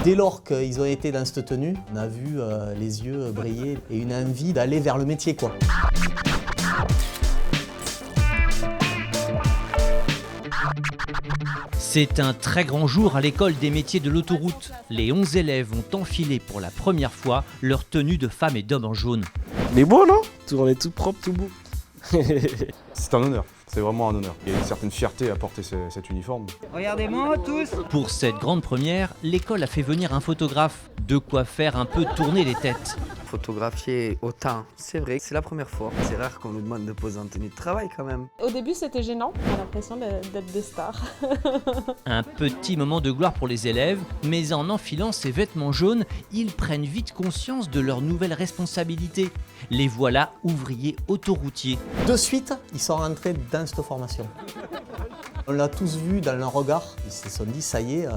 Dès lors qu'ils ont été dans cette tenue, on a vu les yeux briller et une envie d'aller vers le métier, quoi. C'est un très grand jour à l'école des métiers de l'autoroute. Les 11 élèves ont enfilé pour la première fois leur tenue de femmes et d'hommes en jaune. Mais beau, non? On est tout propre, tout beau. C'est un honneur, c'est vraiment un honneur. Il y a une certaine fierté à porter cet uniforme. Regardez-moi tous. Pour cette grande première, l'école a fait venir un photographe, de quoi faire un peu tourner les têtes. Photographier autant, c'est vrai que c'est la première fois. C'est rare qu'on nous demande de poser en tenue de travail quand même. Au début c'était gênant, on a l'impression d'être des stars. Un petit moment de gloire pour les élèves, mais en enfilant ces vêtements jaunes, ils prennent vite conscience de leurs nouvelles responsabilités. Les voilà ouvriers autoroutiers. De suite, ils sont rentrés dans cette formation. On l'a tous vu dans leur regard. Ils se sont dit, ça y est,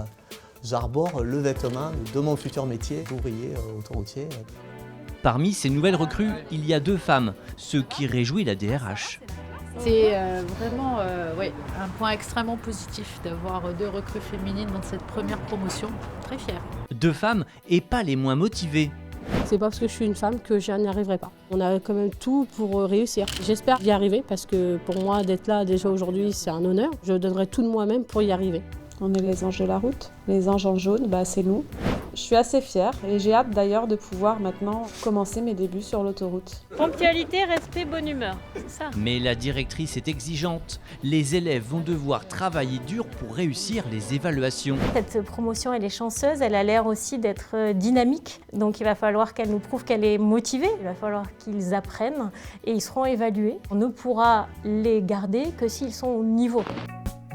j'arbore le vêtement de mon futur métier d'ouvrier autoroutier. Parmi ces nouvelles recrues, il y a 2 femmes, ce qui réjouit la DRH. C'est vraiment un point extrêmement positif d'avoir 2 recrues féminines dans cette première promotion. Très fière. 2 femmes et pas les moins motivées. C'est pas parce que je suis une femme que je n'y arriverai pas. On a quand même tout pour réussir. J'espère y arriver parce que pour moi, d'être là déjà aujourd'hui, c'est un honneur. Je donnerai tout de moi-même pour y arriver. On est les anges de la route. Les anges en jaune, c'est nous. Je suis assez fière et j'ai hâte d'ailleurs de pouvoir maintenant commencer mes débuts sur l'autoroute. Ponctualité, respect, bonne humeur, c'est ça. Mais la directrice est exigeante. Les élèves vont devoir travailler dur pour réussir les évaluations. Cette promotion, elle est chanceuse, elle a l'air aussi d'être dynamique. Donc il va falloir qu'elle nous prouve qu'elle est motivée. Il va falloir qu'ils apprennent et ils seront évalués. On ne pourra les garder que s'ils sont au niveau.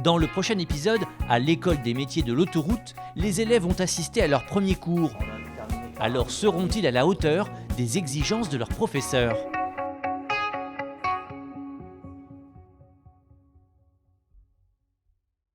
Dans le prochain épisode, à l'école des métiers de l'autoroute, les élèves ont assisté à leur premier cours. Alors seront-ils à la hauteur des exigences de leurs professeurs ?